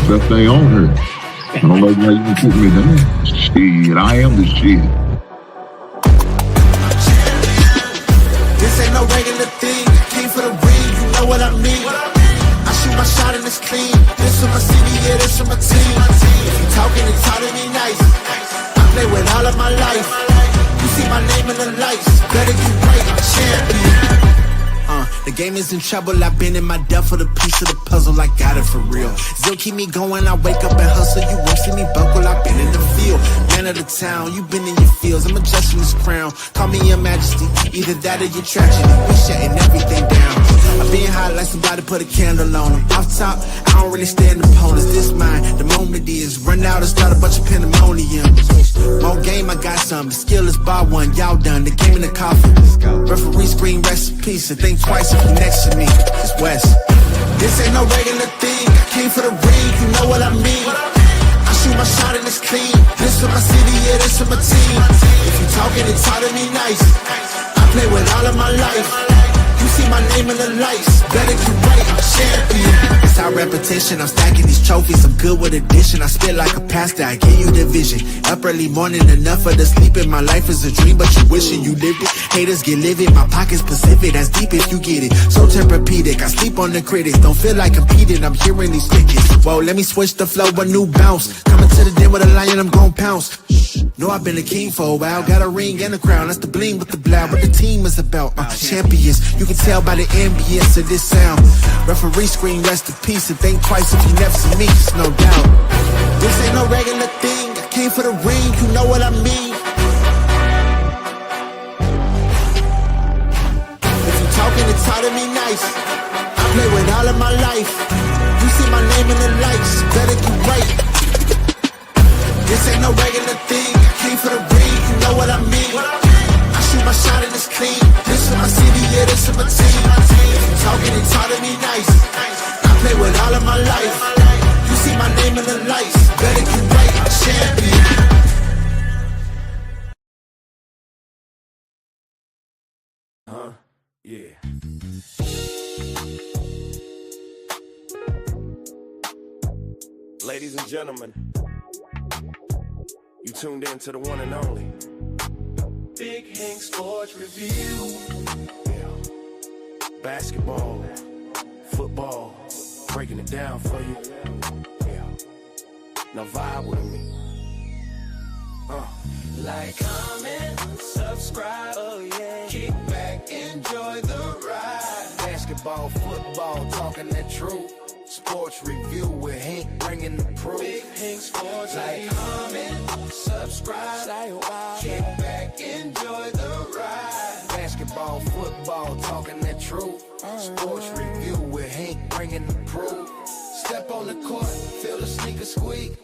the best thing on here. I don't know why you can put me down. Shit, I am the shit. This ain't no regular thing. I came for the ring, you know what I mean. I shoot my shot and it's clean. This for my city, yeah, this for my team. If you talking and talking me nice, I play with all of my life. You see my name in the lights, better get right, I'm champion. The game is in trouble, I've been in my depth for the piece of the puzzle, I got it for real. Still keep me going, I wake up and hustle, you won't see me buckle, I've been in the field. Man of the town, you been in your fields, I'm adjusting this crown. Call me your majesty, either that or your tragedy, we shutting everything down. I've been hot like somebody put a candle on them. Off top, I don't really stand opponents, this mine, the moment is run out and start a bunch of pandemonium. More game, I got some, the skill is bar one, y'all done, the game in the coffin. Referee screen recipes, so think twice if you next to me, it's West. This ain't no regular thing, I came for the ring, you know what I mean. I shoot my shot and it's clean, this for my city, yeah, this for my team. If you talking and talking me nice, I play with all of my life. You see my name in the lights, better get right, I'm champion. It's our repetition, I'm stacking these trophies, I'm good with addition. I spit like a pastor, I give you the vision. Up early morning, enough for the sleeping. My life is a dream, but you wishing you lived it. Haters get livid, my pocket's Pacific, that's deep if you get it. So Tempur-Pedic, I sleep on the critics. Don't feel like competing, I'm hearing these tickets. Whoa, let me switch the flow, a new bounce. Coming to the den with a lion, I'm gon' pounce. Know I've been a king for a while, got a ring and a crown. That's the bling with the blow, what the team is about. Champions, you can tell by the ambience of this sound. Referee screen, rest in peace, and think twice if you never see me, it's no doubt. This ain't no regular thing, I came for the ring, you know what I mean. If you talking and talking me nice, I play with all of my life. You see my name in the lights, better get right. This ain't no regular thing, I came for the ring, you know what I mean. I shoot my shot and it's clean, this for my city, yeah, this for my team. If you talking and talking me nice, I play with all of my life. You see my name in the lights, better get right, I'm champion. Yeah. Ladies and gentlemen, you tuned in to the one and only Big Hank Sports Review. Yeah. Basketball, football, breaking it down for you. Yeah. Now vibe with me. Like, comment, subscribe, oh yeah. Kick back, enjoy the ride. Basketball, football, talking that truth. Sports review with Hank bringing the proof. Big Hank Sports. Like, comment, subscribe, kick back, enjoy the ride. Basketball, football, talking that truth. Sports review with Hank bringing the proof. Step on the court, feel the sneaker squeak.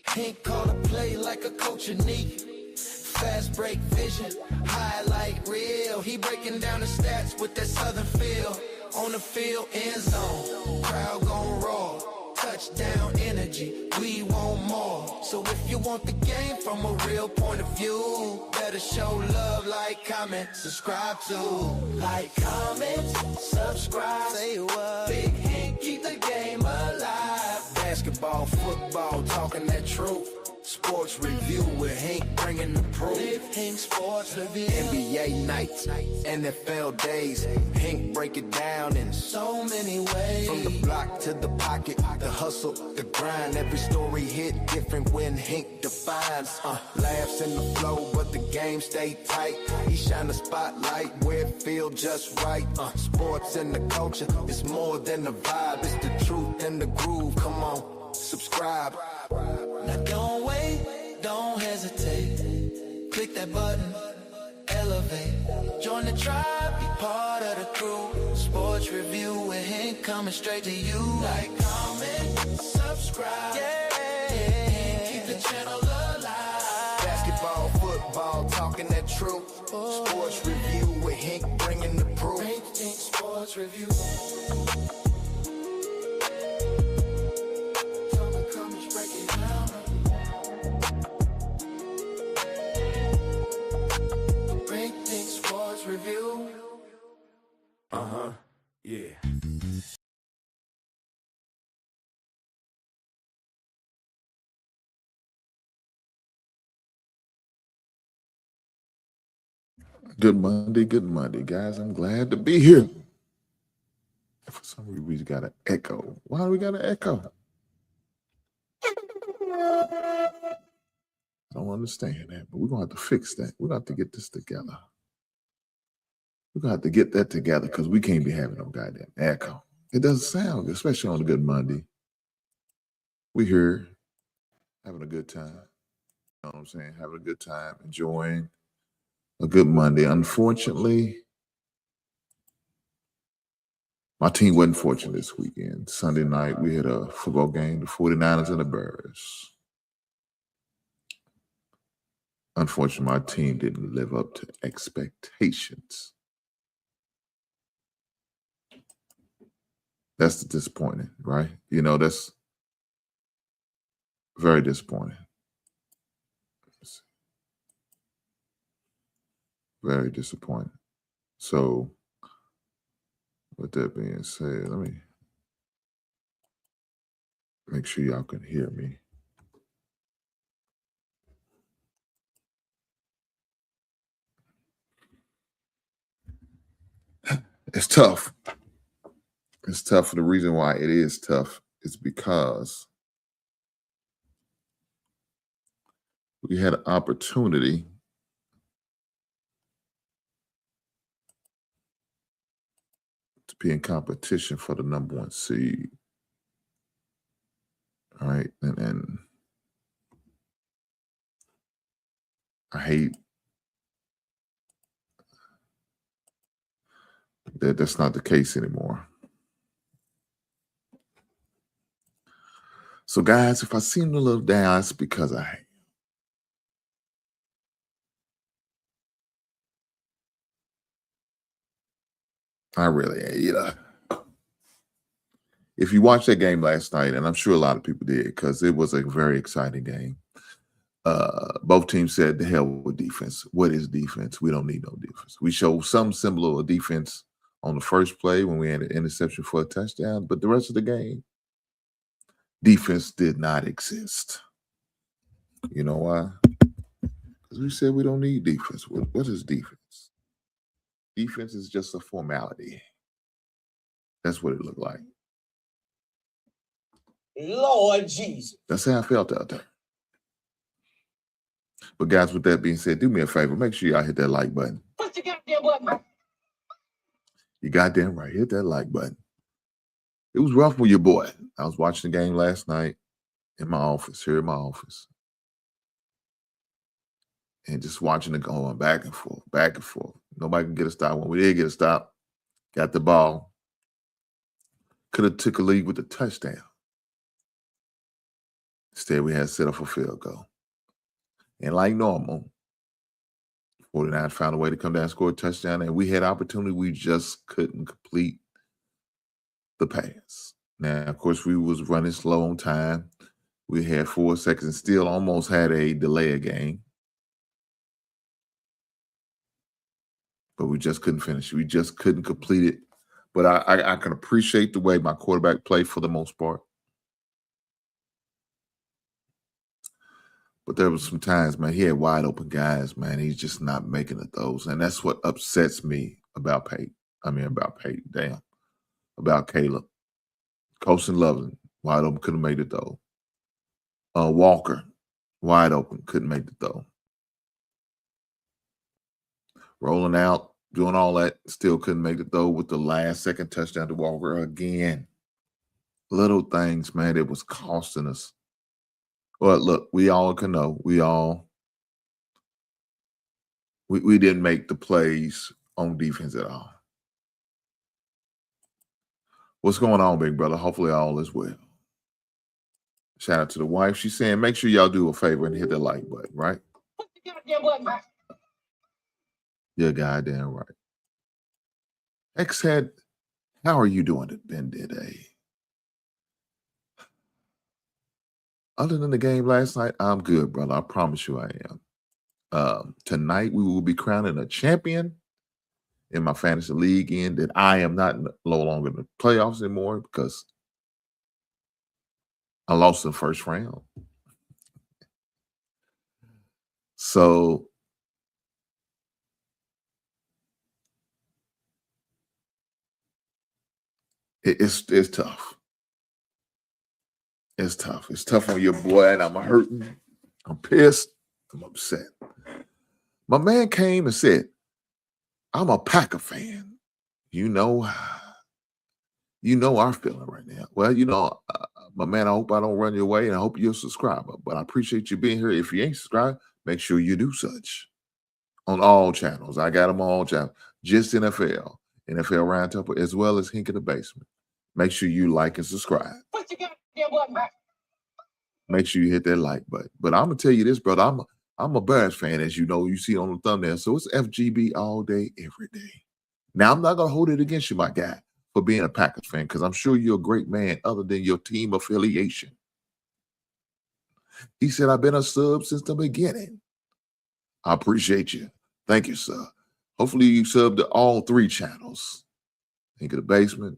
Hank call a play like a coach unique. Fast break vision, highlight reel. He breaking down the stats with that southern feel. On the field, end zone, crowd gon' roar. Touchdown energy, we want more. So if you want the game from a real point of view, better show love, like, comment, subscribe to. Like, comment, subscribe, say what. Big Hank, keep the game alive. Basketball, football, talking that truth. Sports review with Hank bringing the proof. Big Hank Sports Review. NBA nights, NFL days. Hank break it down in so many ways. From the block to the pocket, the hustle, the grind. Every story hit different when Hank defines. Laughs in the flow, but the game stay tight. He shine the spotlight where it feel just right. Sports and the culture, it's more than a vibe. It's the truth and the groove. Come on, subscribe. Now don't wait, don't hesitate. Click that button, elevate. Join the tribe, be part of the crew. Sports review with Hank coming straight to you. Like, comment, subscribe. Yeah, keep the channel alive. Basketball, football, talking that truth. Sports review with Hank bringing the proof. Hank Sports Review. Review. Yeah. Good Monday, guys. I'm glad to be here. For some reason, we got an echo. Why do we got an echo? I don't understand that, but we're going to have to fix that. We're going to have to get this together. We're going to have to get that together because we can't be having no goddamn echo. It doesn't sound good, especially on a good Monday. We here having a good time. You know what I'm saying? Having a good time, enjoying a good Monday. Unfortunately, my team wasn't fortunate this weekend. Sunday night, we had a football game, the 49ers and the Bears. Unfortunately, my team didn't live up to expectations. That's disappointing, right? You know, that's very disappointing. Very disappointing. So, with that being said, let me make sure y'all can hear me. It's tough. It's tough. For the reason why it is tough is because we had an opportunity to be in competition for the number 1 seed. All right. And I hate that that's not the case anymore. So, guys, if I seem a little down, it's because I really, you know. If you watched that game last night, and I'm sure a lot of people did, because it was a very exciting game. Both teams said, "The hell with defense. What is defense? We don't need no defense." We showed some symbol of defense on the first play when we had an interception for a touchdown, but the rest of the game, defense did not exist. You know why? Because we said we don't need defense. What is defense? Defense is just a formality. That's what it looked like. Lord Jesus. That's how I felt out there. But guys, with that being said, do me a favor. Make sure y'all hit that like button. Push the goddamn button. You goddamn right. Hit that like button. It was rough with your boy. I was watching the game last night in my office, here in my office. And just watching it going back and forth, back and forth. Nobody can get a stop. When we did get a stop, got the ball. Could have took a lead with a touchdown. Instead, we had to set up a field goal. And like normal, 49 found a way to come down and score a touchdown. And we had opportunity. We just couldn't complete the pass. Now, of course, we was running slow on time. We had 4 seconds and still almost had a delay of game. But we just couldn't finish. We just couldn't complete it. But I can appreciate the way my quarterback played for the most part. But there was some times, man, he had wide open guys, man. He's just not making the throws. And that's what upsets me about Peyton. About Caleb. Colson Loveland, wide open, couldn't make the throw. Walker, wide open, couldn't make the throw. Rolling out, doing all that, still couldn't make the throw with the last second touchdown to Walker again. Little things, man, it was costing us. Well, look, we all can know. We didn't make the plays on defense at all. What's going on, big brother? Hopefully all is well. Shout out to the wife. She's saying, make sure y'all do a favor and hit that like button, right? Push the goddamn button. You're goddamn right. X-Head, how are you doing today? Other than the game last night, I'm good, brother. I promise you I am. Tonight, we will be crowning a champion in my fantasy league in that I am no longer in the playoffs anymore because I lost the first round. So It's tough. It's tough. It's tough on your boy, and I'm hurting. I'm pissed. I'm upset. My man came and said, I'm a Packer fan. You know our feeling right now. Well, my man, I hope I don't run your way, and I hope you're a subscriber. But I appreciate you being here. If you ain't subscribed, make sure you do such on all channels. I got them all channels. Just NFL Roundtable, as well as Hink in the Basement. Make sure you like and subscribe. Put your goddamn button back. Make sure you hit that like button. But I'm gonna tell you this, brother. I'm a Bears fan, as you know. You see on the thumbnail. So it's FGB all day, every day. Now I'm not gonna hold it against you, my guy, for being a Packers fan, because I'm sure you're a great man other than your team affiliation. He said, I've been a sub since the beginning. I appreciate you. Thank you, sir. Hopefully you sub to all 3 channels. Think of the Basement,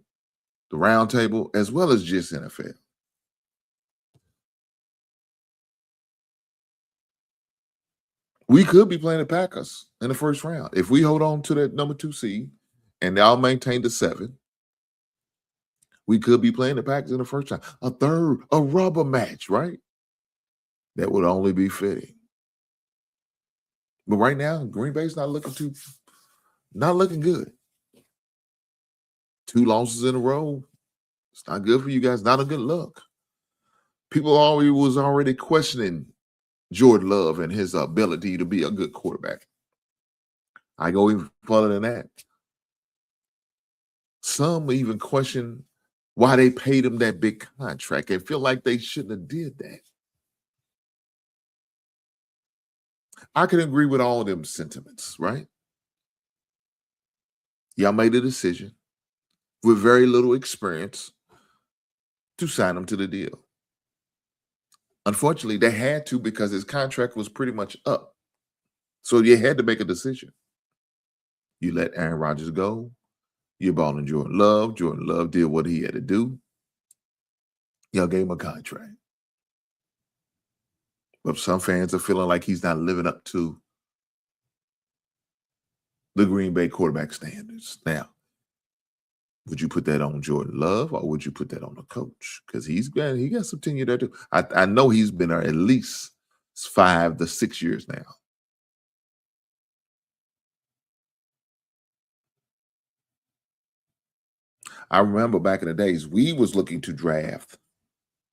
the Roundtable, as well as Just NFL. We could be playing the Packers in the first round. If we hold on to that number 2 seed and they'll maintain the 7, we could be playing the Packers in the first round. A rubber match, right? That would only be fitting. But right now, Green Bay's not looking good. 2 losses in a row. It's not good for you guys. Not a good look. People was already questioning Jordan Love and his ability to be a good quarterback. I go even further than that. Some even question why they paid him that big contract and feel like they shouldn't have did that. I can agree with all of them sentiments, right? Y'all made a decision with very little experience to sign him to the deal. Unfortunately, they had to because his contract was pretty much up. So you had to make a decision. You let Aaron Rodgers go. You brought in Jordan Love. Jordan Love did what he had to do. Y'all gave him a contract. But some fans are feeling like he's not living up to the Green Bay quarterback standards. Now, would you put that on Jordan Love or would you put that on the coach? Because he got some tenure there too. I know he's been there at least 5 to 6 years now. I remember back in the days, we was looking to draft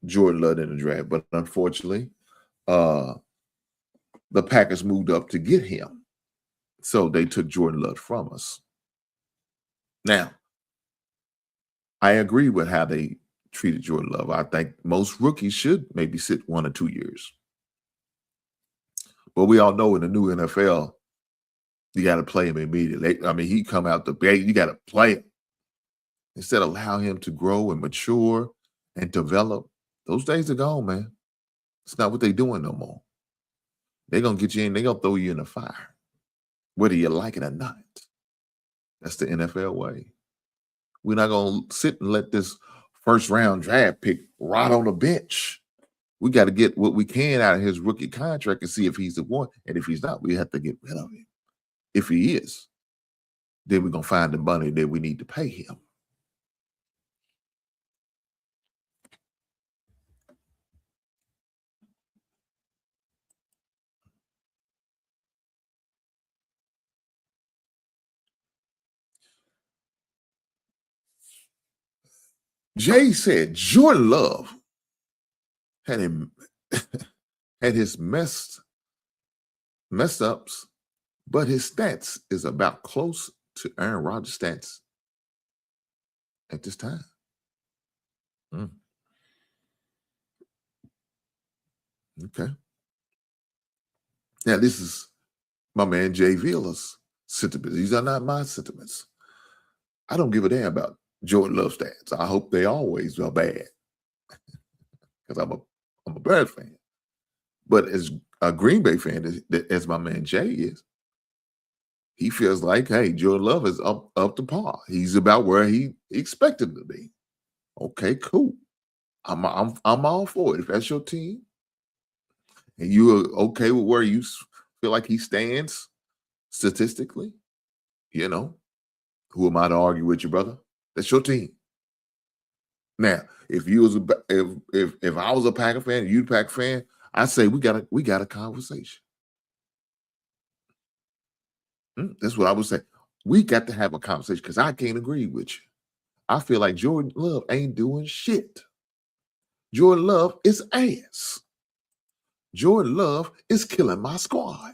Jordan Love in the draft, but unfortunately, the Packers moved up to get him. So they took Jordan Love from us. Now, I agree with how they treated Jordan Love. I think most rookies should maybe sit 1 or 2 years. But we all know in the new NFL, you got to play him immediately. I mean, he come out the gate, you got to play him. Instead of allow him to grow and mature and develop. Those days are gone, man. It's not what they're doing no more. They're going to get you in. They're going to throw you in the fire, whether you like it or not. That's the NFL way. We're not going to sit and let this first-round draft pick rot on the bench. We got to get what we can out of his rookie contract and see if he's the one. And if he's not, we have to get rid of him. If he is, then we're going to find the money that we need to pay him. Jay said Jordan Love had him had his messed ups, but his stats is about close to Aaron Rodgers' stats at this time. Okay. Now, this is my man Jay Villa's sentiments. These are not my sentiments. I don't give a damn about Jordan Love stats. I hope they always are bad because I'm a Bears fan. But as a Green Bay fan, as my man Jay is, he feels like, hey, Jordan Love is up to par. He's about where he expected to be. Okay, cool. I'm all for it. If that's your team, and you are okay with where you feel like he stands statistically, who am I to argue with you, brother? That's your team. Now, if you was if I was a Packer fan, you a Packer fan, I say we got a conversation. That's what I would say. We got to have a conversation because I can't agree with you. I feel like Jordan Love ain't doing shit. Jordan Love is ass. Jordan Love is killing my squad.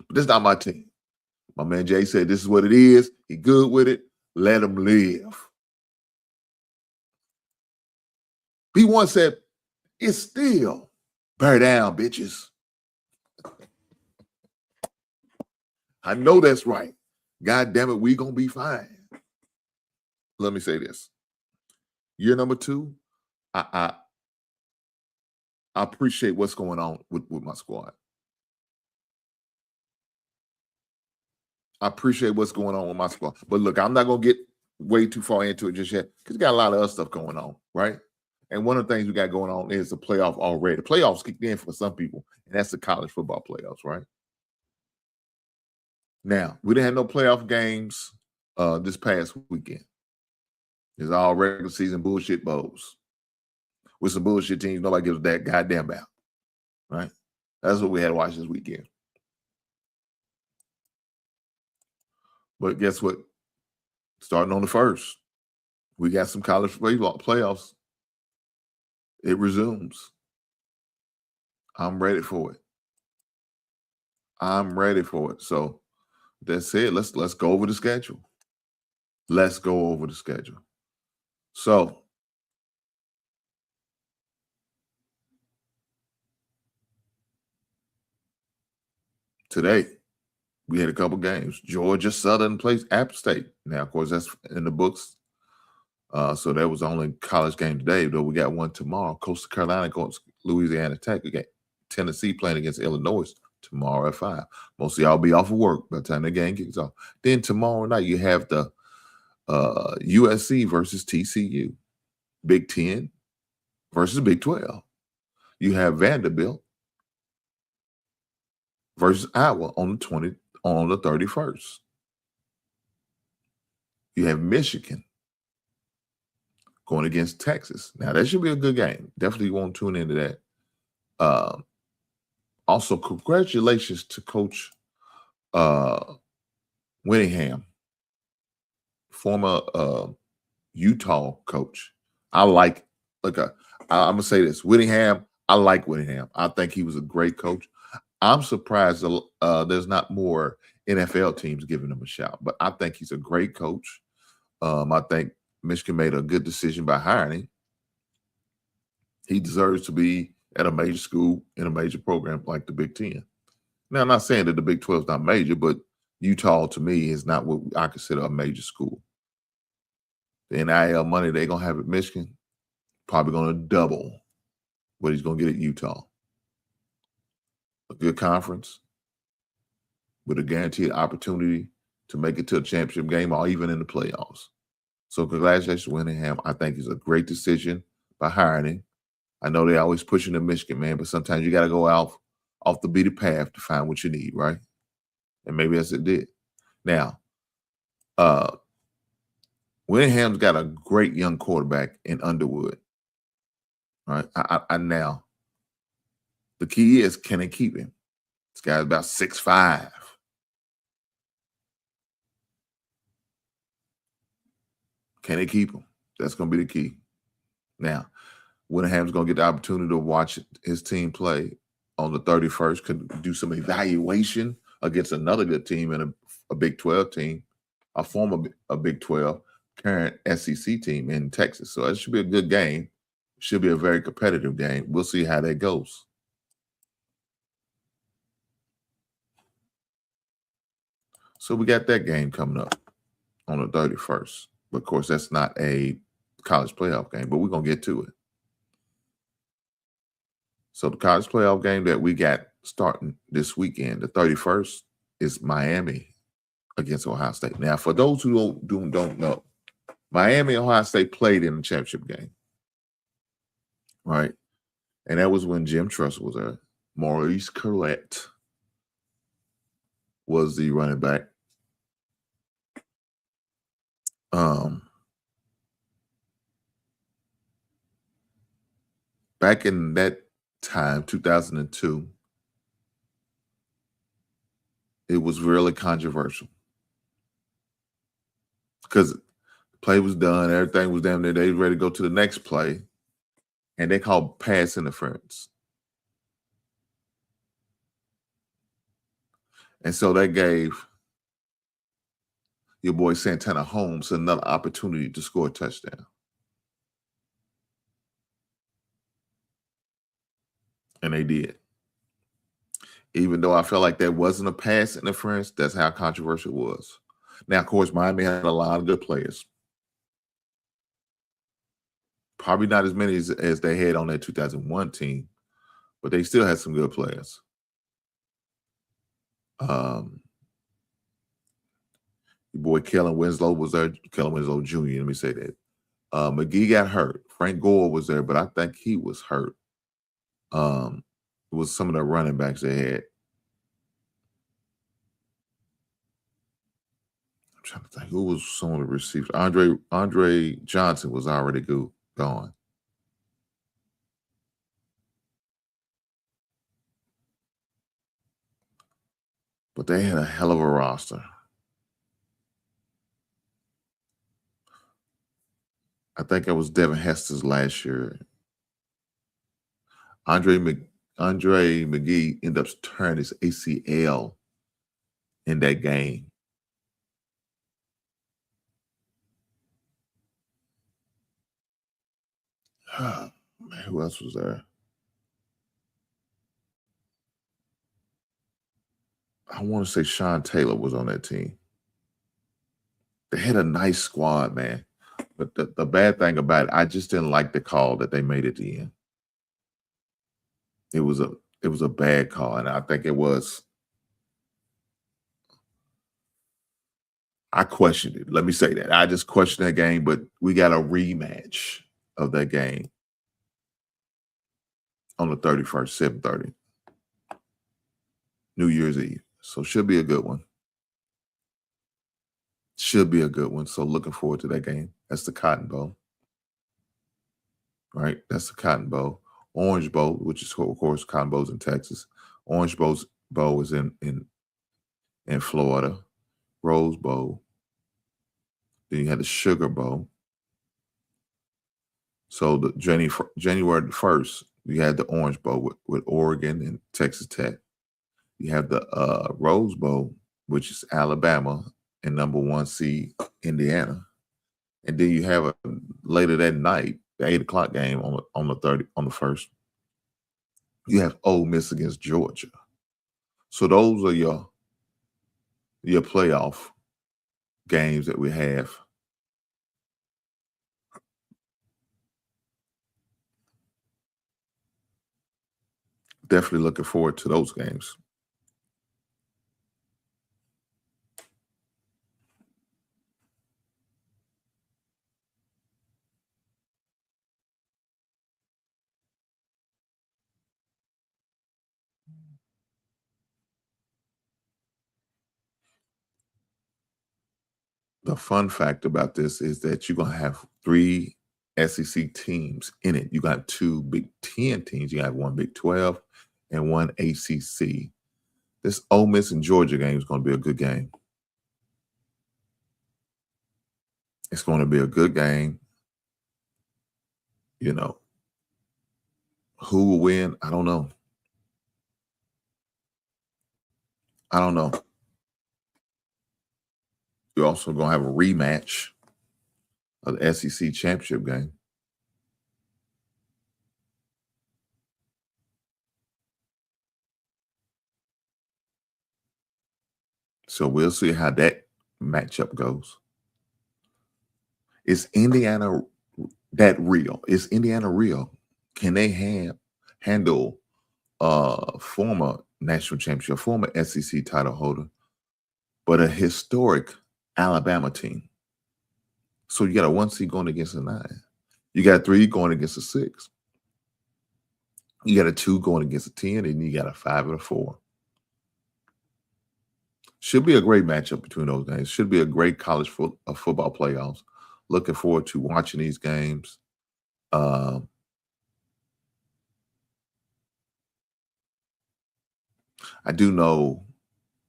But that's not my team. My man Jay said this is what it is. He good with it. Let him live. He once said, it's still bear down, bitches. I know that's right. God damn it, we gonna be fine. Let me say this. Year number 2, I appreciate what's going on with my squad. I appreciate what's going on with my squad. But look, I'm not going to get way too far into it just yet because we got a lot of other stuff going on, right? And one of the things we got going on is the playoff already. The playoffs kicked in for some people, and that's the college football playoffs, right? Now, we didn't have no playoff games this past weekend. It's all regular season bullshit bowls with some bullshit teams nobody gives a that goddamn about, right? That's what we had to watch this weekend. But guess what? Starting on the 1st, we got some college playoffs. It resumes. I'm ready for it. I'm ready for it. So that's it. Let's go over the schedule. Let's go over the schedule. So today, we had a couple games. Georgia Southern plays App State. Now, of course, that's in the books. So that was the only college game today, though we got one tomorrow. Coastal Carolina against Louisiana Tech. We got Tennessee playing against Illinois tomorrow at 5. Most of y'all be off of work by the time the game kicks off. Then tomorrow night, you have the USC versus TCU. Big 10 versus Big 12. You have Vanderbilt versus Iowa on the 31st. You have Michigan going against Texas. Now, that should be a good game. Definitely want to tune into that. Also, congratulations to Coach Whittingham, former Utah coach. I'm going to say this. Whittingham, I like Whittingham. I think he was a great coach. I'm surprised there's not more NFL teams giving him a shout, but I think he's a great coach. I think Michigan made a good decision by hiring him. He deserves to be at a major school in a major program like the Big 10. Now, I'm not saying that the Big 12 is not major, but Utah, to me, is not what I consider a major school. The NIL money they're going to have at Michigan, probably going to double what he's going to get at Utah. A good conference with a guaranteed opportunity to make it to a championship game or even in the playoffs. So congratulations, Whittingham. I think it's a great decision by hiring him. I know they're always pushing the Michigan, man, but sometimes you got to go off the beaten path to find what you need, right? And maybe that's it did. Now, Whittingham's got a great young quarterback in Underwood. Right? Now, the key is, can they keep him? This guy's about 6'5". Can they keep him? That's going to be the key. Now, Whittingham's going to get the opportunity to watch his team play on the 31st, could do some evaluation against another good team and a Big 12 team, a former Big 12, current SEC team in Texas. So it should be a good game. Should be a very competitive game. We'll see how that goes. So we got that game coming up on the 31st. But of course, that's not a college playoff game, but we're going to get to it. So the college playoff game that we got starting this weekend, the 31st, is Miami against Ohio State. Now, for those who don't know, Miami and Ohio State played in the championship game, right? And that was when Jim Tressel was there. Maurice Collette was the running back. Back in that time, 2002, it was really controversial because the play was done, everything was down there. They were ready to go to the next play, and they called pass interference. And so that gave your boy Santana Holmes another opportunity to score a touchdown. And they did. Even though I felt like that wasn't a pass interference, that's how controversial it was. Now, of course, Miami had a lot of good players. Probably not as many as they had on that 2001 team, but they still had some good players. Your boy Kellen Winslow was there. Kellen Winslow Jr., let me say that. McGee got hurt. Frank Gore was there, but I think he was hurt. It was some of the running backs they had. I'm trying to think who was some of the receivers. Andre Johnson was already gone. But they had a hell of a roster. I think it was Devin Hester's last year. Andre McGee ended up turning his ACL in that game. Man, who else was there? I want to say Sean Taylor was on that team. They had a nice squad, man. But the bad thing about it, I just didn't like the call that they made at the end. It was a bad call, and I think it was. I questioned it. Let me say that. I just questioned that game, but we got a rematch of that game on the 31st, 7:30. New Year's Eve. So should be a good one. Should be a good one. So looking forward to that game. That's the Cotton Bowl. Right? That's the Cotton Bowl. Orange Bowl, which is, of course, Cotton Bowl's in Texas. Orange Bowl is in Florida. Rose Bowl. Then you had the Sugar Bowl. So the January 1st, you had the Orange Bowl with Oregon and Texas Tech. You have the Rose Bowl, which is Alabama and number 1 seed Indiana. And then you have later that night, the 8 o'clock game on the first. You have Ole Miss against Georgia. So those are your playoff games that we have. Definitely looking forward to those games. The fun fact about this is that you're going to have 3 SEC teams in it. You got 2 Big 10 teams. You have 1 Big 12 and 1 ACC. This Ole Miss and Georgia game is going to be a good game. It's going to be a good game. You know, who will win? I don't know. You're also going to have a rematch of the SEC championship game. So we'll see how that matchup goes. Is Indiana that real? Is Indiana real? Can they handle former national championship, former SEC title holder, but a historic Alabama team? So you got a 1 seed going against a 9. You got a 3 going against a 6. You got a 2 going against a 10, and you got a 5 and a 4. Should be a great matchup between those games. Should be a great college football playoffs. Looking forward to watching these games. I do know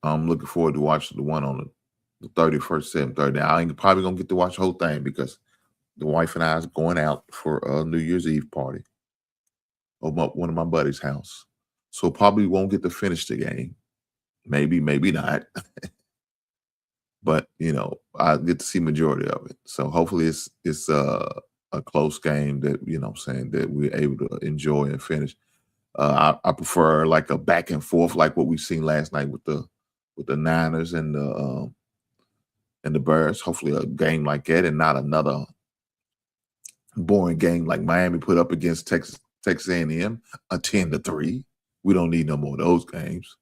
I'm looking forward to watching the one on the 31st, 7:30. I ain't probably gonna get to watch the whole thing because the wife and I is going out for a New Year's Eve party over one of my buddy's house. So probably won't get to finish the game. Maybe, maybe not. But I get to see majority of it. So hopefully it's a close game that I'm saying that we're able to enjoy and finish. I prefer like a back and forth, like what we've seen last night with the Niners and the Bears. Hopefully a game like that and not another boring game like Miami put up against Texas A&M, a 10-3. We don't need no more of those games.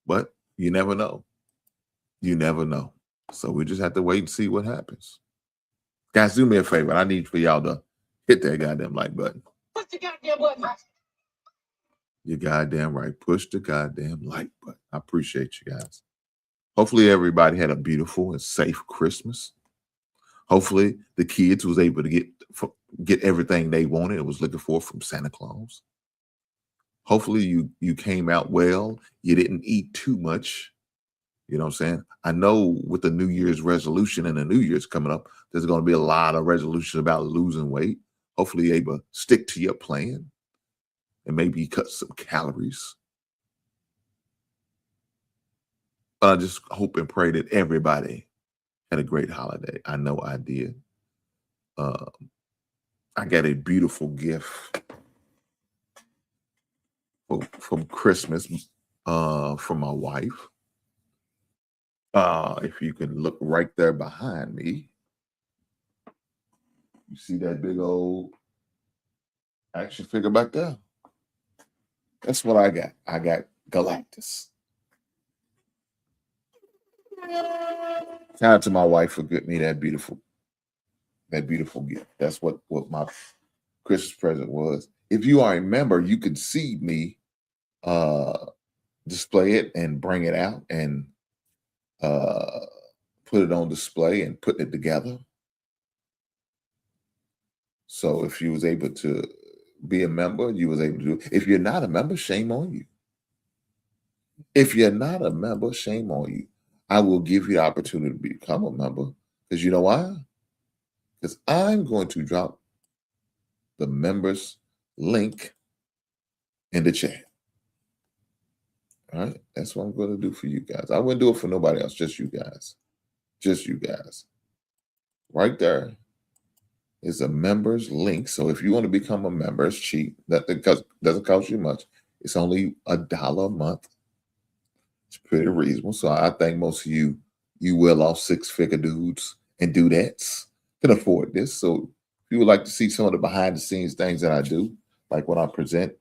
But you never know. You never know. So we just have to wait and see what happens. Guys, do me a favor. I need for y'all to hit that goddamn like button. Push the goddamn button. You're goddamn right. Push the goddamn like button. I appreciate you guys. Hopefully everybody had a beautiful and safe Christmas. Hopefully the kids was able to get everything they wanted and was looking for from Santa Claus. Hopefully you came out well. You didn't eat too much. You know what I'm saying? I know with the New Year's resolution and the New Year's coming up, there's going to be a lot of resolutions about losing weight. Hopefully you're able to stick to your plan and maybe cut some calories. But I just hope and pray that everybody had a great holiday. I know I did. I got a beautiful gift from Christmas from my wife. If you can look right there behind me, you see that big old action figure back there? That's what I got. I got Galactus. Shout out to my wife for getting me that beautiful gift. That's what my Christmas present was. If you are a member, you can see me display it and bring it out and put it on display and put it together. So if you was able to be a member, you was able to do it. If you're not a member, shame on you. If you're not a member, shame on you. I will give you the opportunity to become a member because you know why? Because I'm going to drop the members link in the chat. All right, that's what I'm going to do for you guys. I wouldn't do it for nobody else, just you guys. Just you guys. Right there is a members link. So if you want to become a member, it's cheap. That doesn't cost you much. It's only $1 a month. It's pretty reasonable. So I think most of you well-off six-figure dudes and dudettes can afford this. So if you would like to see some of the behind-the-scenes things that I do, like when I present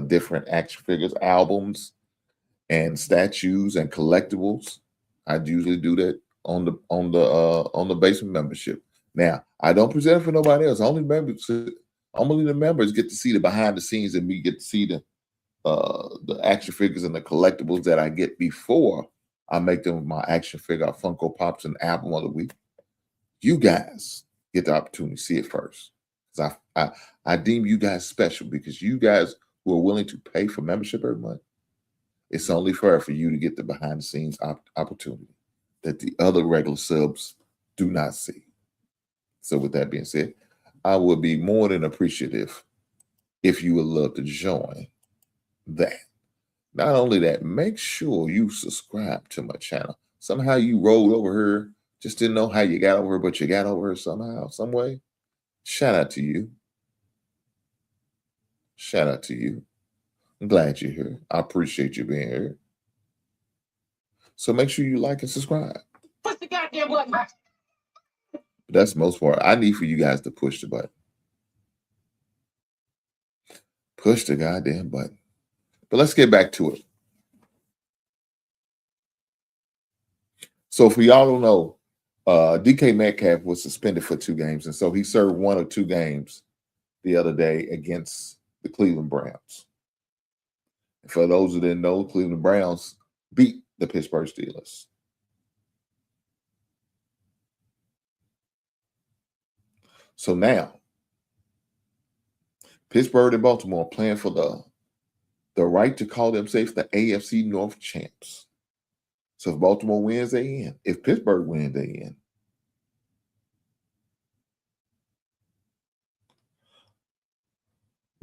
different action figures, albums, and statues and collectibles, I usually do that on the basement membership. Now, I don't present it for nobody else. Only the members get to see the behind the scenes, and me get to see the action figures and the collectibles that I get before I make them my action figure, Funko Pops, and album of the week. You guys get the opportunity to see it first. Because I deem you guys special because you guys who are willing to pay for membership every month, it's only fair for you to get the behind the scenes opportunity that the other regular subs do not see. So with that being said, I would be more than appreciative if you would love to join that. Not only that, make sure you subscribe to my channel. Somehow you rolled over here, just didn't know how you got over here, but you got over here somehow, some way. Shout out to you. Shout out to you. I'm glad you're here. I appreciate you being here. So make sure you like and subscribe. Push the goddamn button. But that's the most part. I need for you guys to push the button. Push the goddamn button. But let's get back to it. So for y'all don't know, DK Metcalf was suspended for 2 games. And so he served 1 or 2 games the other day against the Cleveland Browns. For those who didn't know, Cleveland Browns beat the Pittsburgh Steelers. So now, Pittsburgh and Baltimore are playing for the right to call themselves the AFC North champs. So if Baltimore wins, they in. If Pittsburgh wins, they in.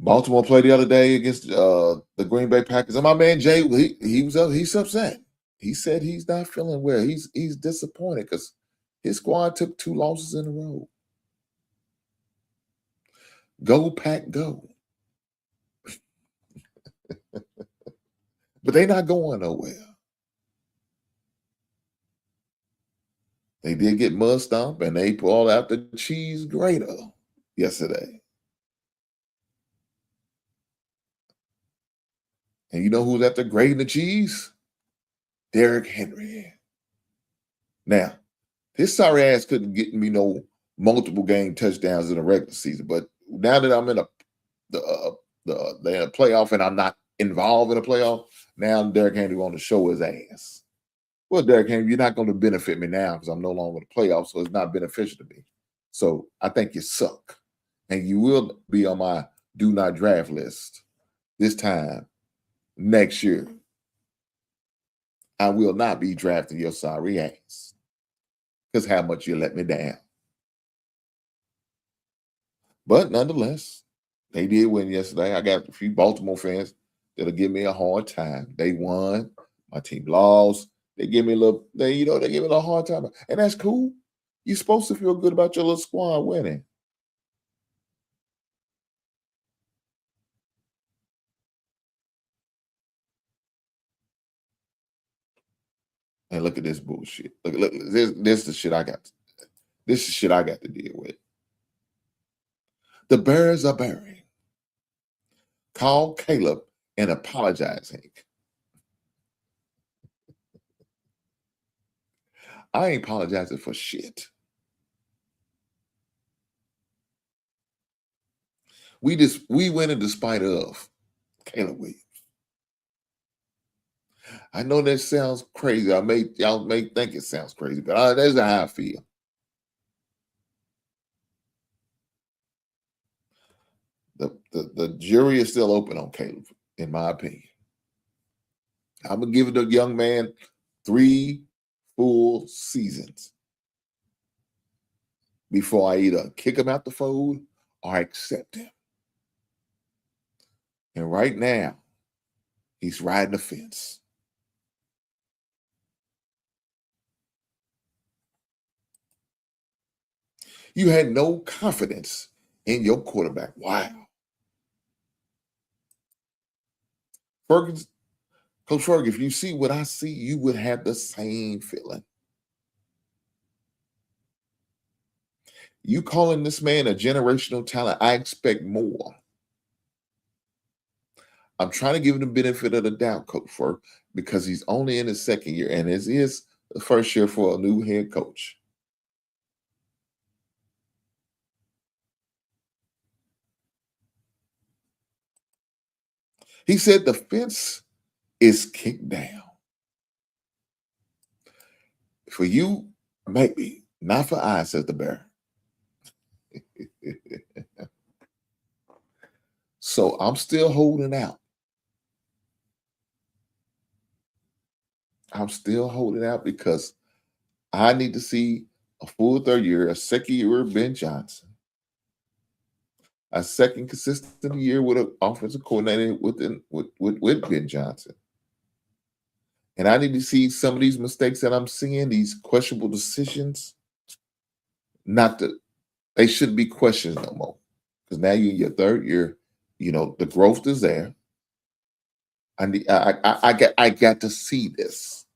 Baltimore played the other day against the Green Bay Packers, and my man Jay, he's upset. He said he's not feeling well. He's disappointed because his squad took 2 losses in a row. Go Pack, go! But they're not going nowhere. They did get mud stomped, and they pulled out the cheese grater yesterday. And you know who's at the grating the cheese? Derrick Henry. Now, his sorry ass couldn't get me no multiple game touchdowns in the regular season, but now that I'm in the playoff and I'm not involved in a playoff, now Derrick Henry want to show his ass. Well, Derrick Henry, you're not going to benefit me now because I'm no longer in the playoffs, so it's not beneficial to me. So I think you suck. And you will be on my do not draft list this time next year. I will not be drafting your sorry ass because how much you let me down. But nonetheless, they did win yesterday. I got a few Baltimore fans that'll give me a hard time. They won. My team lost. They give me a little, they give me a little hard time. And that's cool. You're supposed to feel good about your little squad winning. And look at this bullshit. Look, this is the shit I got. This is shit I got to deal with. The Bears are burying. Call Caleb and apologize, Hank. I ain't apologizing for shit. We went in despite of Caleb Williams. I know that sounds crazy. Y'all may think it sounds crazy, but that's how I feel. The jury is still open on Caleb, in my opinion. I'm gonna give the young man 3 full seasons before I either kick him out the fold or accept him. And right now, he's riding the fence. You had no confidence in your quarterback. Wow. Coach Ferg, if you see what I see, you would have the same feeling. You calling this man a generational talent, I expect more. I'm trying to give him the benefit of the doubt, Coach Ferg, because he's only in his second year, and it is the first year for a new head coach. He said the fence is kicked down. For you, maybe. Not for I, says the bear. So I'm still holding out. I'm still holding out because I need to see a full third year, a second year of Ben Johnson, a second consistent year with an offensive coordinator with Ben Johnson. And I need to see some of these mistakes that I'm seeing, these questionable decisions, they shouldn't be questions no more. Because now you're in your third year, the growth is there. I got to see this.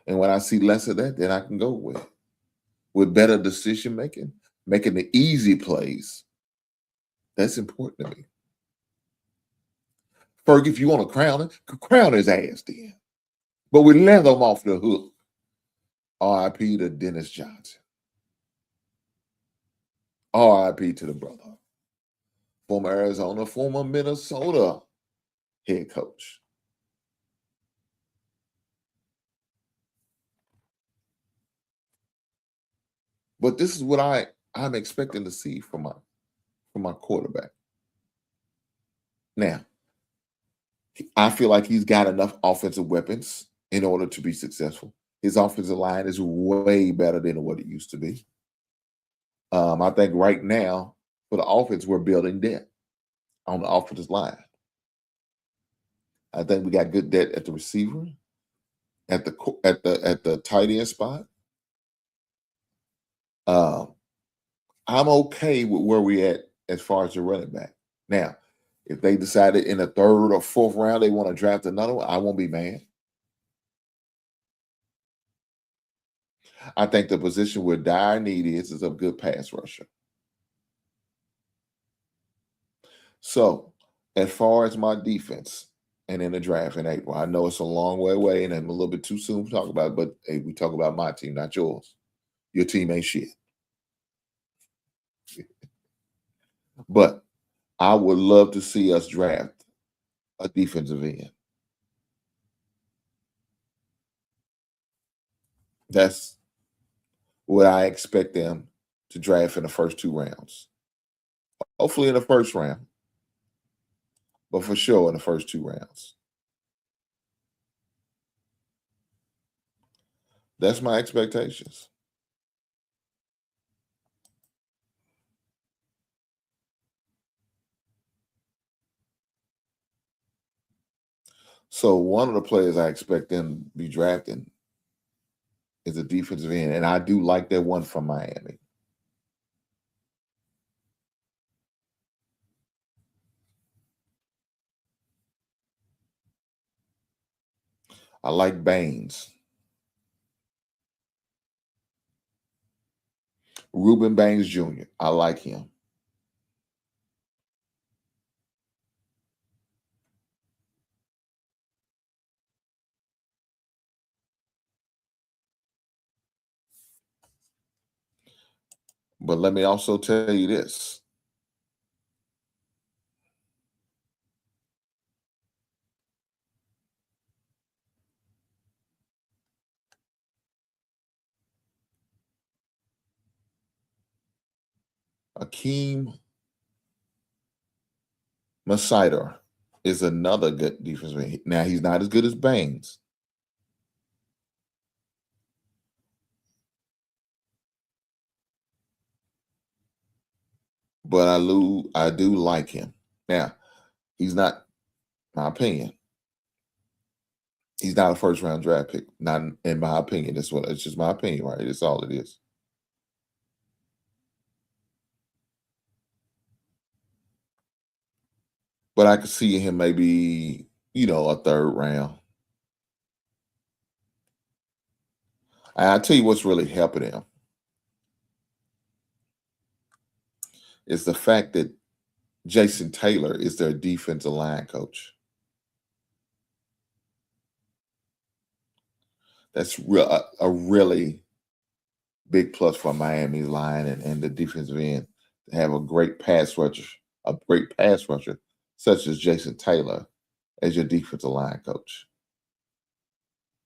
And when I see less of that, then I can go with better decision making the easy plays. That's important to me. Ferg, if you want to crown his ass then. But we let him off the hook. R.I.P. to Dennis Johnson. R.I.P. to the brother. Former Arizona, former Minnesota head coach. But this is what I'm expecting to see from my quarterback. Now, I feel like he's got enough offensive weapons in order to be successful. His offensive line is way better than what it used to be. I think right now for the offense, we're building depth on the offensive line. I think we got good depth at the receiver, at the tight end spot. I'm okay with where we at as far as the running back. Now, if they decided in the third or fourth round they want to draft another one, I won't be mad. I think the position where dire need is a good pass rusher. So, as far as my defense and in the draft in April, I know it's a long way away and I'm a little bit too soon to talk about it, but hey, we talk about my team, not yours. Your team ain't shit. But I would love to see us draft a defensive end. That's what I expect them to draft in the first 2 rounds. Hopefully in the first round, but for sure in the first 2 rounds. That's my expectations. So one of the players I expect them to be drafting is a defensive end, and I do like that one from Miami. I like Baines. Reuben Baines Jr. I like him. But let me also tell you this. Akeem Massidor is another good defensive end. Now, he's not as good as Baines. But I do like him. Now, he's not, my opinion, he's not a first round draft pick. Not in my opinion. It's just my opinion, right? That's all it is. But I could see him maybe, a third round. And I tell you what's really helping him is the fact that Jason Taylor is their defensive line coach. That's a really big plus for Miami's line and the defensive end to have a great pass rusher such as Jason Taylor as your defensive line coach.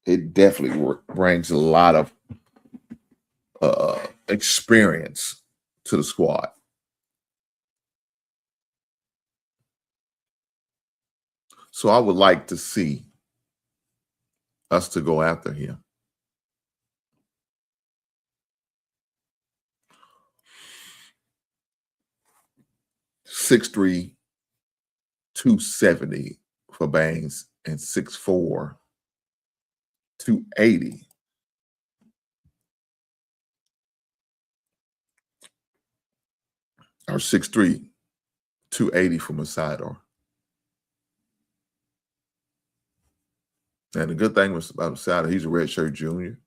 It definitely brings a lot of experience to the squad. So I would like to see us to go after him. (6'3", 270 for Baines, and 6'4", 280. Or 6'3", 280 for Massidor. And the good thing was about Massidor, he's a redshirt junior.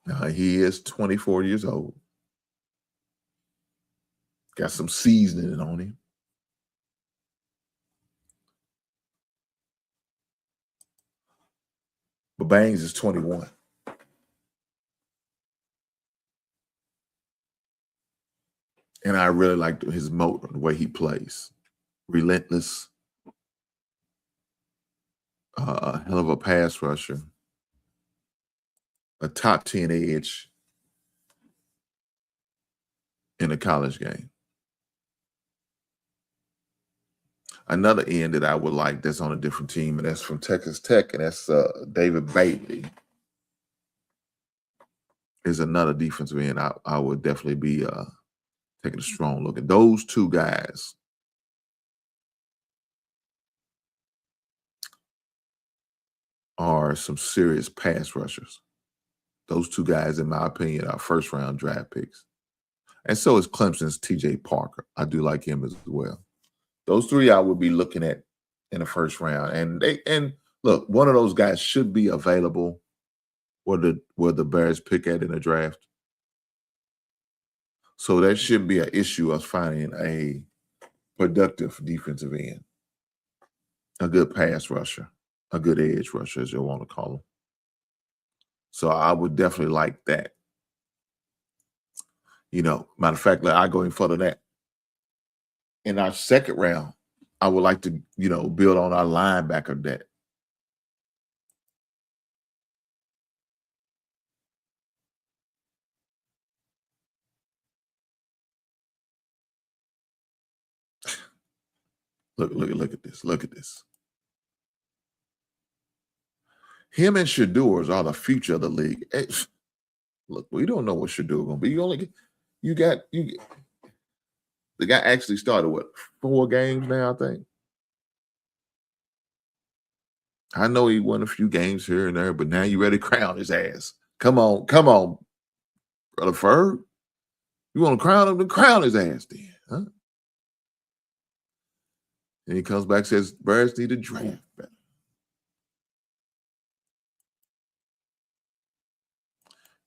Now, he is 24 years old. Got some seasoning on him. But Baines is 21. And I really like his motor, the way he plays. Relentless. a hell of a pass rusher, a top 10 edge in a college game. Another end that I would like that's on a different team, and that's from Texas Tech, and that's David Bailey. Is another defensive end I would definitely be taking a strong look at. Those two guys are some serious pass rushers. Those two guys, in my opinion, are first-round draft picks. And so is Clemson's T.J. Parker. I do like him as well. Those three I would be looking at in the first round. And look, one of those guys should be available where the Bears pick at in the draft. So that shouldn't be an issue of finding a productive defensive end, a good pass rusher, a good edge rusher, as you want to call them. So I would definitely like that. Matter of fact, I go in further than that. In our second round, I would like to, build on our linebacker depth. Look at this. Look at this. Him and Shadors are the future of the league. Look, we don't know what Shador gonna be. The guy actually started 4 games now, I think. I know he won a few games here and there, but now you ready to crown his ass. Come on, Brother Ferg. You want to crown him? Then crown his ass then, huh? And he comes back and says, Bears need to draft better.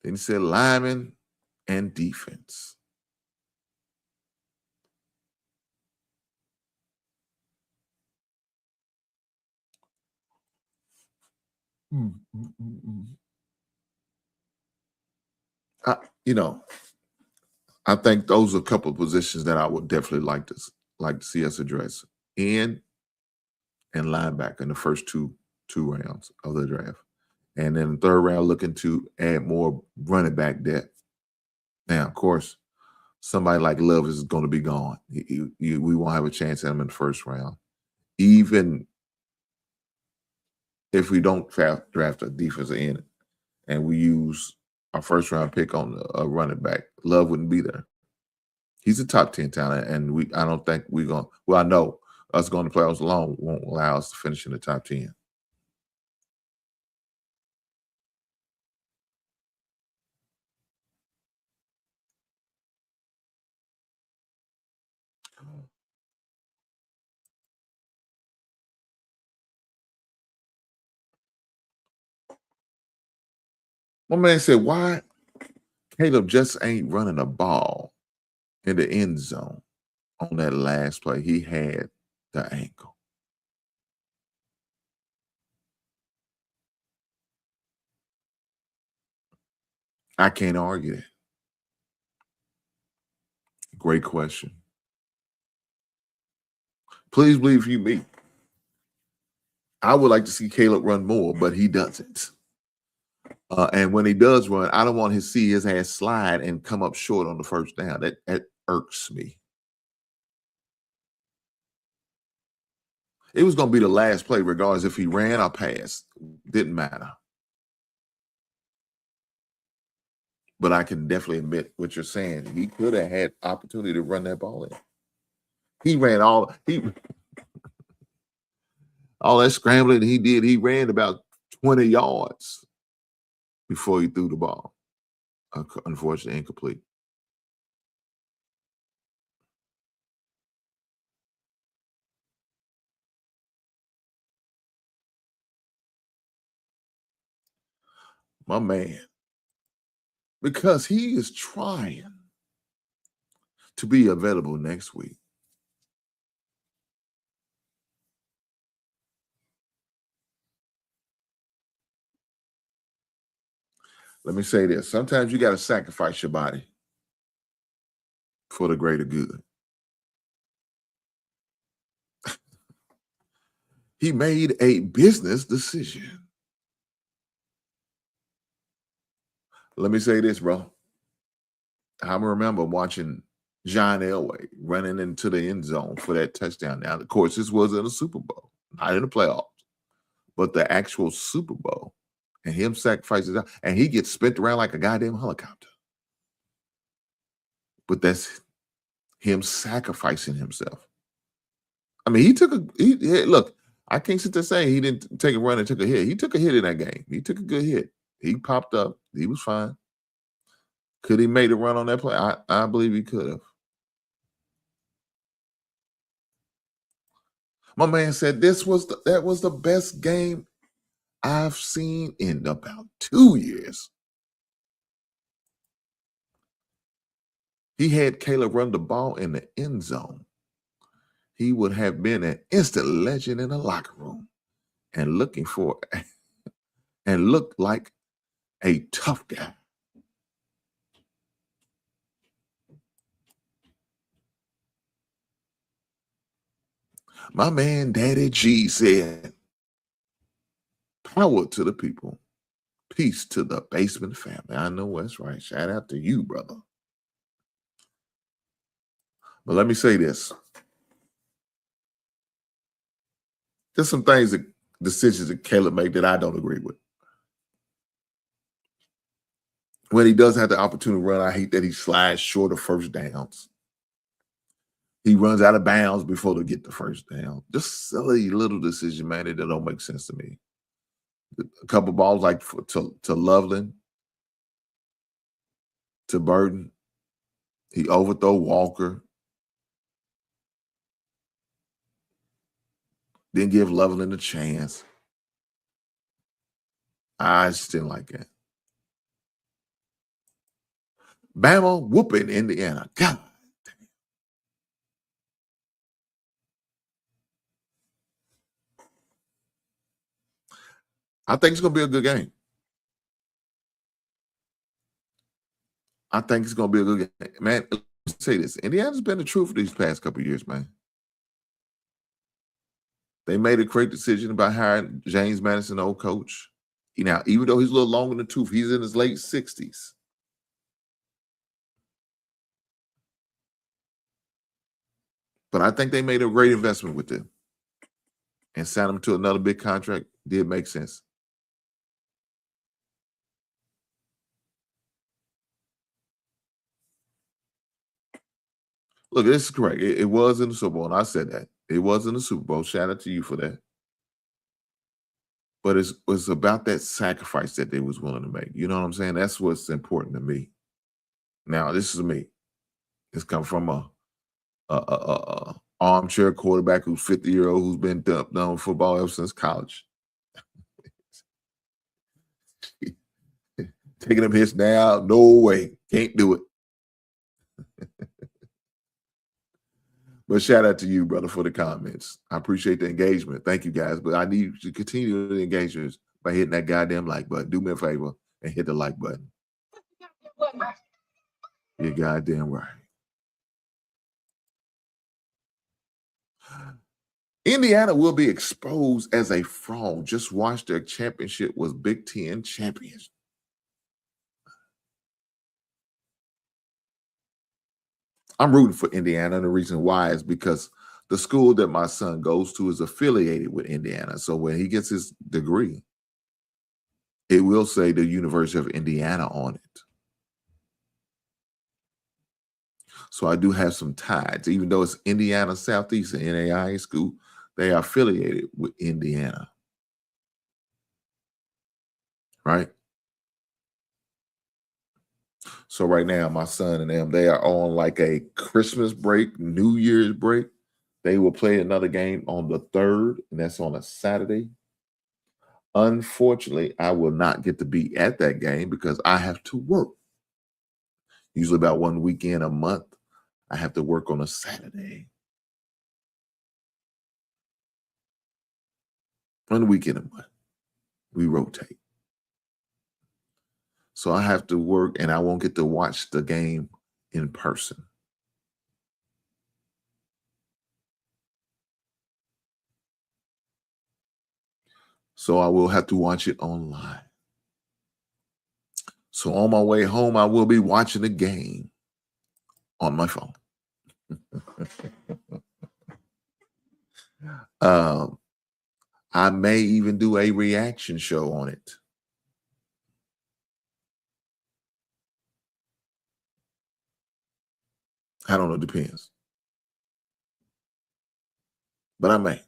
Then he said lineman and defense. I think those are a couple of positions that I would definitely like to see us address. End and linebacker in the first two rounds of the draft. And then the third round, looking to add more running back depth. Now, of course, somebody like Love is going to be gone. We won't have a chance at him in the first round. Even if we don't draft a defensive end and we use our first round pick on a running back, Love wouldn't be there. He's a top 10 talent, and I don't think we're going to – well, I know us going to playoffs alone won't allow us to finish in the top 10. My man said, why Caleb just ain't running a ball in the end zone on that last play? He had the ankle. I can't argue that. Great question. Please believe you me. I would like to see Caleb run more, but he doesn't. And when he does run, I don't want to see his ass slide and come up short on the first down. That irks me. It was going to be the last play, regardless if he ran or passed. Didn't matter. But I can definitely admit what you're saying. He could have had opportunity to run that ball in. He ran all that scrambling he did. He ran about 20 yards before he threw the ball. Unfortunately, incomplete. My man. Because he is trying to be available next week. Let me say this. Sometimes you got to sacrifice your body for the greater good. He made a business decision. Let me say this, bro. I remember watching John Elway running into the end zone for that touchdown. Now, of course, this was in a Super Bowl, not in the playoffs, but the actual Super Bowl. And him sacrifices out, and he gets spent around like a goddamn helicopter. But that's him sacrificing himself. I mean, look, I can't sit there saying he didn't take a run and took a hit. He took a hit in that game. He took a good hit. He popped up. He was fine. Could he made a run on that play? I believe he could have. My man said that was the best game I've seen in about 2 years. He had Caleb run the ball in the end zone. He would have been an instant legend in the locker room and looked like a tough guy. My man, Daddy G said, power to the people. Peace to the basement family. I know that's right. Shout out to you, brother. But let me say this. There's some decisions that Caleb made that I don't agree with. When he does have the opportunity to run, I hate that he slides short of first downs. He runs out of bounds before they get the first down. Just silly little decision, man, that don't make sense to me. A couple balls like to Loveland, to Burton. He overthrow Walker. Didn't give Loveland a chance. I just didn't like that. Bama whooping Indiana. God. I think it's going to be a good game. I think it's going to be a good game. Man, let's say this. Indiana's been the truth for these past couple of years, man. They made a great decision about hiring James Madison, old coach. Now, even though he's a little longer in the tooth, he's in his late 60s. But I think they made a great investment with them. And signed him to another big contract did make sense. Look, this is correct. It was in the Super Bowl, and I said that. It was in the Super Bowl. Shout out to you for that. But it was about that sacrifice that they was willing to make. You know what I'm saying? That's what's important to me. Now, this is me. This comes from a armchair quarterback who's 50-year-old who's been done with football ever since college. Taking them hits now, no way. Can't do it. But shout out to you, brother, for the comments. I appreciate the engagement. Thank you, guys. But I need you to continue the engagement by hitting that goddamn like button. Do me a favor and hit the like button. You're goddamn right. Indiana will be exposed as a fraud. Just watch their championship was Big Ten champions. I'm rooting for Indiana, and the reason why is because the school that my son goes to is affiliated with Indiana. So when he gets his degree, it will say the University of Indiana on it. So I do have some ties. Even though it's Indiana Southeastern NAIA school, they are affiliated with Indiana. Right? So right now, my son and them, they are on like a Christmas break, New Year's break. They will play another game on the 3rd, and that's on a Saturday. Unfortunately, I will not get to be at that game because I have to work. Usually about one weekend a month, I have to work on a Saturday. One weekend a month. We rotate. So I have to work, and I won't get to watch the game in person. So I will have to watch it online. So on my way home, I will be watching the game on my phone. I may even do a reaction show on it. I don't know, depends. But I may.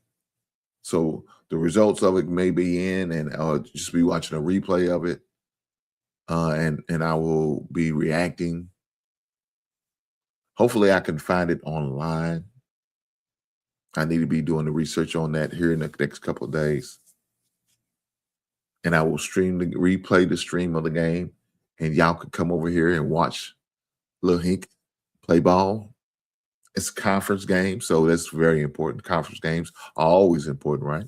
So the results of it may be in, and I'll just be watching a replay of it. And I will be reacting. Hopefully I can find it online. I need to be doing the research on that here in the next couple of days. And I will replay the stream of the game. And y'all could come over here and watch Lil Hink play ball. It's a conference game, so that's very important. Conference games are always important, right?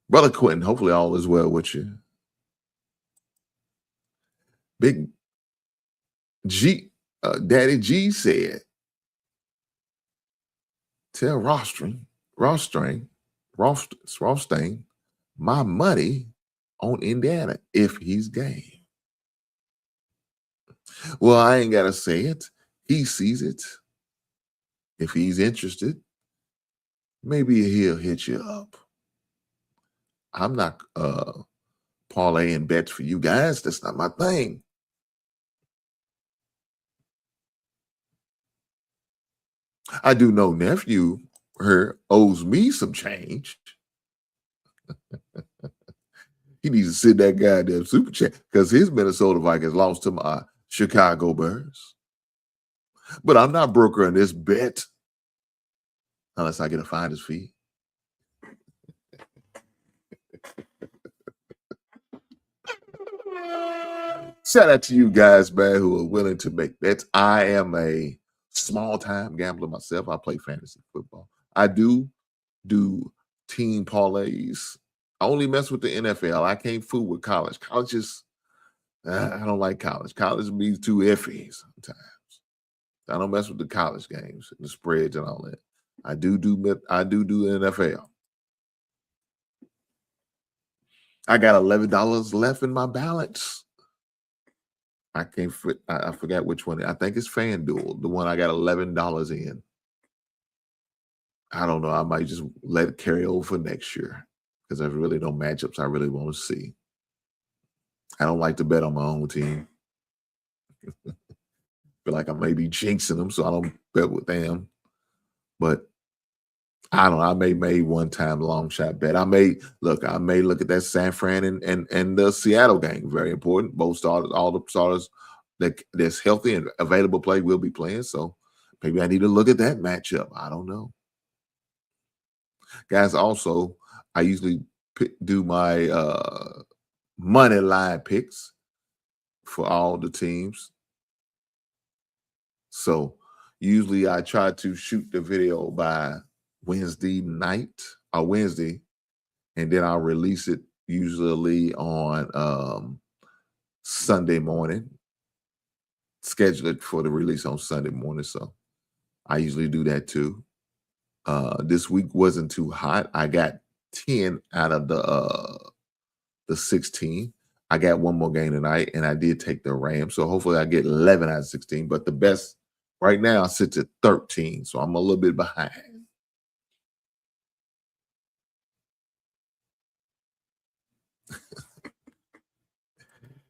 Brother Quentin, hopefully all is well with you. Big G, Daddy G said, tell Rothstein, my money on Indiana if he's game. Well, I ain't got to say it. He sees it. If he's interested, maybe he'll hit you up. I'm not parlaying bets for you guys. That's not my thing. I do know nephew her owes me some change. He needs to send that goddamn super chat because his Minnesota Vikings lost to my Chicago Bears. But I'm not brokering this bet unless I get a finder's fee. Shout out to you guys, man, who are willing to make bets. I am a small-time gambler myself. I play fantasy football. I do team parlays. I only mess with the NFL. I can't fool with college. College is, I don't like college. College be too iffy sometimes. I don't mess with the college games and the spreads and all that. I do NFL. I got $11 left in my balance. I forgot which one. I think it's FanDuel, the one I got $11 in. I don't know. I might just let it carry over for next year because there's really no matchups I really want to see. I don't like to bet on my own team. Feel like I may be jinxing them, so I don't bet with them. But I don't know. I may make one time long shot bet. I may look at that San Fran and the Seattle game. Very important. Both starters, all the starters that's healthy and available play will be playing. So maybe I need to look at that matchup. I don't know. Guys, also, I usually do my money line picks for all the teams. So usually I try to shoot the video by Wednesday night or Wednesday, and then I'll release it usually on Sunday morning. Schedule it for the release on Sunday morning. So I usually do that too. This week wasn't too hot. I got 10 out of the 16. I got one more game tonight, and I did take the Rams. So hopefully I get 11 out of 16. But the best right now sits at 13. So I'm a little bit behind.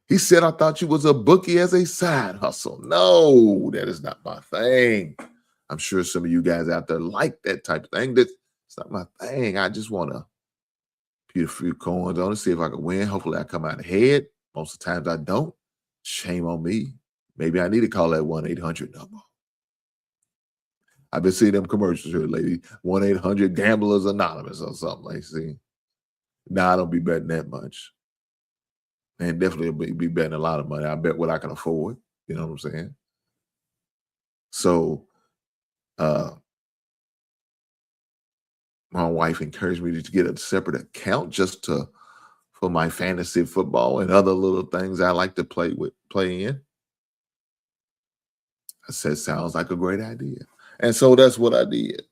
He said, I thought you was a bookie as a side hustle. No, that is not my thing. I'm sure some of you guys out there like that type of thing. That's not my thing. I just want to put a few coins on it, see if I can win. Hopefully I come out ahead. Most of the times I don't. Shame on me. Maybe I need to call that 1-800 number. I've been seeing them commercials here lately. 1-800 Gamblers Anonymous or something like that. Nah, I don't be betting that much. And definitely be betting a lot of money. I bet what I can afford. You know what I'm saying? So my wife encouraged me to get a separate account just for my fantasy football and other little things I like to play in. I said, sounds like a great idea. And so that's what I did.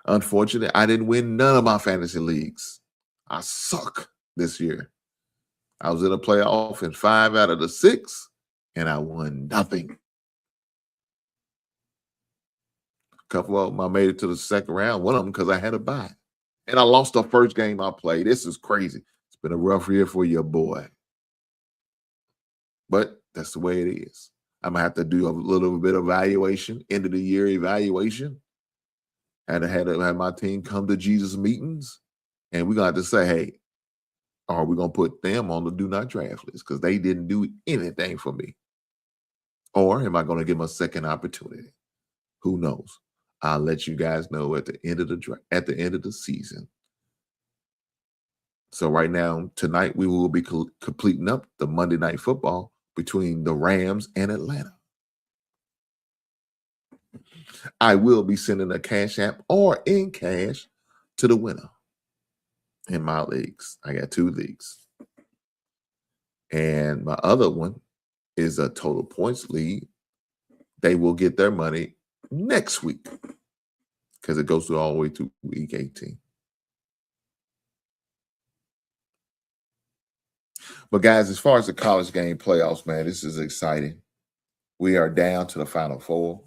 Unfortunately, I didn't win none of my fantasy leagues. I suck this year. I was in a playoff in 5 out of the 6, and I won nothing. A couple of them, I made it to the second round. One of them because I had a bye. And I lost the first game I played. This is crazy. It's been a rough year for your boy. But that's the way it is. I'm going to have to do a little bit of evaluation, end of the year evaluation. I had to have my team come to Jesus meetings. And we're going to have to say, hey, are we going to put them on the do not draft list because they didn't do anything for me? Or am I going to give them a second opportunity? Who knows? I'll let you guys know at the end of the season. So right now, tonight, we will be completing up the Monday Night Football between the Rams and Atlanta. I will be sending a cash app or in cash to the winner in my leagues. I got 2 leagues. And my other one is a total points league. They will get their money next week because it goes through all the way to week 18. But guys, as far as the college game playoffs, man, this is exciting. We are down to the Final Four.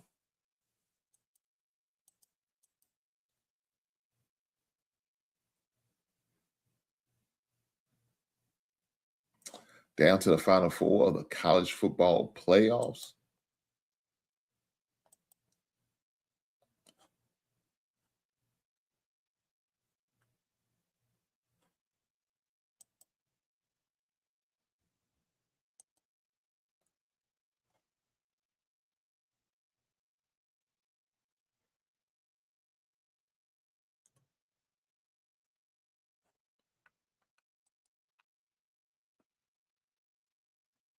Down to the Final Four of the college football playoffs.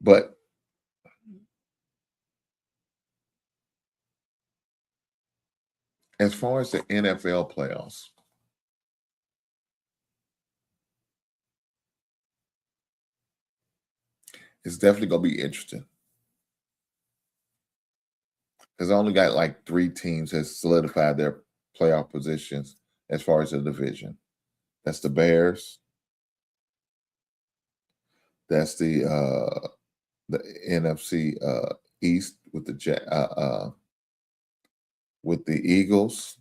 But as far as the NFL playoffs, it's definitely going to be interesting. Because I only got like 3 teams that solidified their playoff positions as far as the division. That's the Bears. That's the NFC East with the Eagles.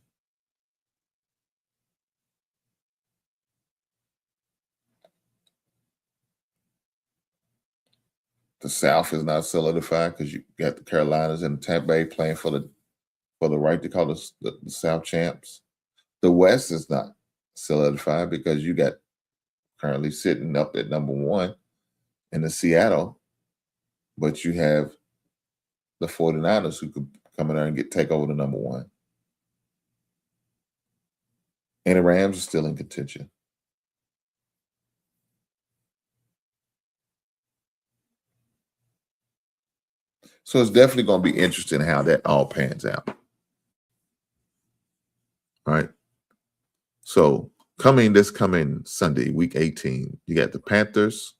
The South is not solidified because you got the Carolinas and the Tampa Bay playing for the right to call the South champs. The West is not solidified because you got currently sitting up at number 1 in the Seattle, but you have the 49ers who could come in there and take over the number 1. And the Rams are still in contention. So it's definitely going to be interesting how that all pans out. All right. So this coming Sunday, week 18, you got the Panthers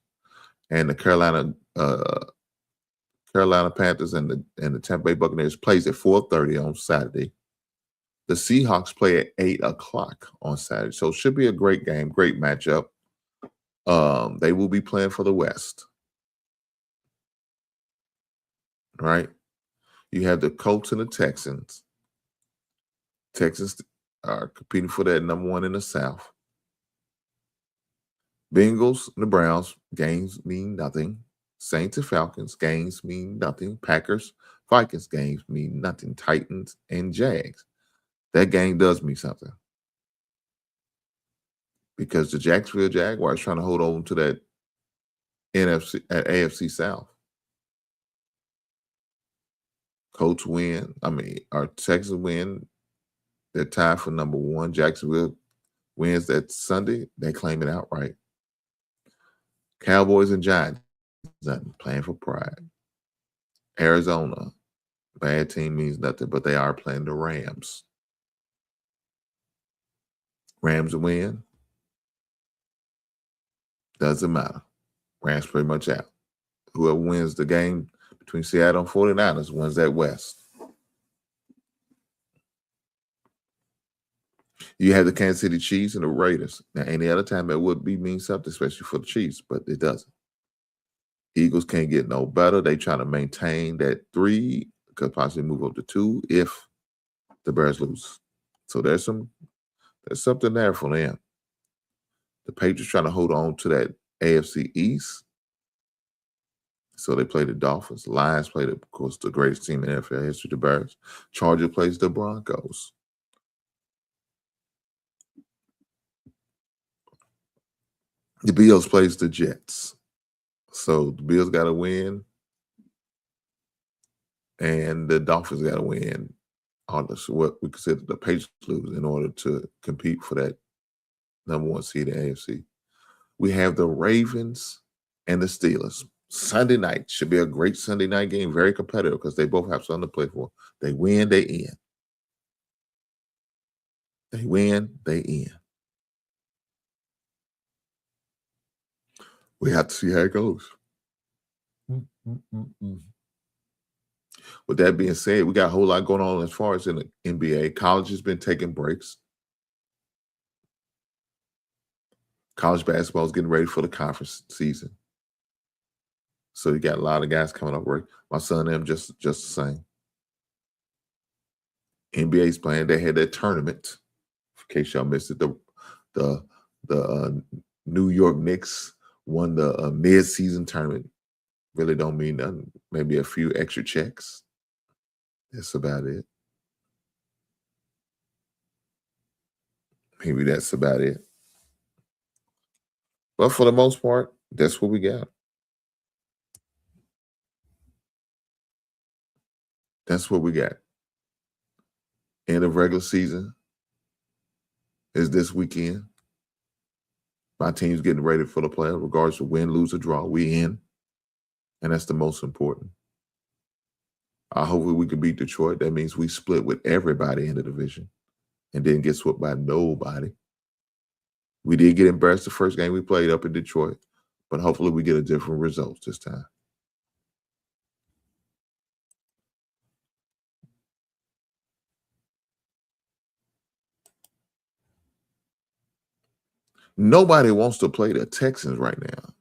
and the Carolina Panthers and the Tampa Bay Buccaneers plays at 4:30 on Saturday. The Seahawks play at 8 o'clock on Saturday. So it should be a great game, great matchup. They will be playing for the West. Right? You have the Colts and the Texans. Texans are competing for that number 1 in the South. Bengals and the Browns, games mean nothing. Saints and Falcons, games mean nothing. Packers, Vikings, games mean nothing. Titans and Jags. That game does mean something. Because the Jacksonville Jaguars trying to hold on to that AFC South. Colts win. Our Texans win. They're tied for number 1. Jacksonville wins that Sunday. They claim it outright. Cowboys and Giants, nothing. Playing for pride. Arizona, bad team means nothing, but they are playing the Rams. Rams win. Doesn't matter. Rams pretty much out. Whoever wins the game between Seattle and 49ers wins that West. You have the Kansas City Chiefs and the Raiders. Now, any other time that would mean something, especially for the Chiefs, but it doesn't. Eagles can't get no better. They trying to maintain that 3, could possibly move up to 2 if the Bears lose. So there's something there for them. The Patriots trying to hold on to that AFC East. So they play the Dolphins. Lions played, of course, the greatest team in NFL history, the Bears. Chargers plays the Broncos. The Bills plays the Jets. So the Bills got to win, and the Dolphins got to win. What we consider the Patriots lose in order to compete for that number 1 seed in AFC. We have the Ravens and the Steelers. Sunday night should be a great Sunday night game, very competitive because they both have something to play for. They win, they end. They win, they end. We have to see how it goes. With that being said, we got a whole lot going on as far as in the NBA. College has been taking breaks. College basketball is getting ready for the conference season. So you got a lot of guys coming up break. My son and them just the same. NBA's playing. They had that tournament. In case y'all missed it, the New York Knicks won the mid-season tournament. Really don't mean nothing. Maybe a few extra checks. That's about it. Maybe that's about it. But for the most part, that's what we got. That's what we got. End of regular season is this weekend. My team's getting ready for the playoff, regardless of win, lose, or draw. We in. And that's the most important. Hopefully we can beat Detroit. That means we split with everybody in the division and didn't get swept by nobody. We did get embarrassed the first game we played up in Detroit, but hopefully we get a different result this time. Nobody wants to play the Texans right now.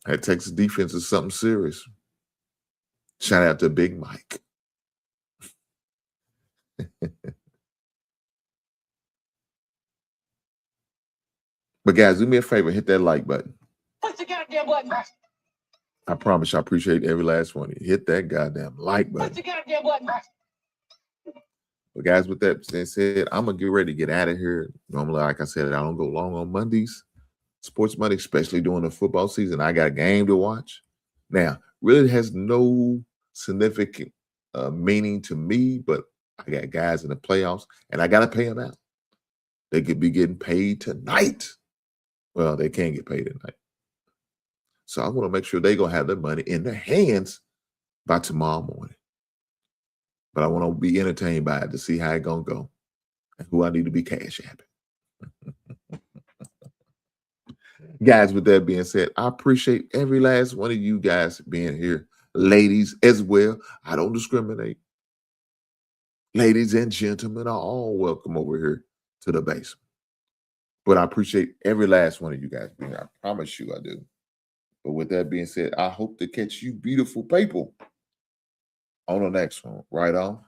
That Texas defense is something serious. Shout out to Big Mike. But guys, do me a favor, hit that like button. Push the goddamn button. I promise I appreciate every last one of you. Hit that goddamn like Push button. the goddamn button. But guys, with that being said, I'm going to get ready to get out of here. Normally, like I said, I don't go long on Mondays. Sports Monday, especially during the football season. I got a game to watch. Now, really has no significant meaning to me, but I got guys in the playoffs, and I got to pay them out. They could be getting paid tonight. Well, they can't get paid tonight. So I want to make sure they're going to have their money in their hands by tomorrow morning. But I want to be entertained by it to see how it's going to go and who I need to be cash apping. Guys, with that being said, I appreciate every last one of you guys being here. Ladies as well. I don't discriminate. Ladies and gentlemen are all welcome over here to the basement. But I appreciate every last one of you guys being here. I promise you I do. But with that being said, I hope to catch you beautiful people on the next one. Right on.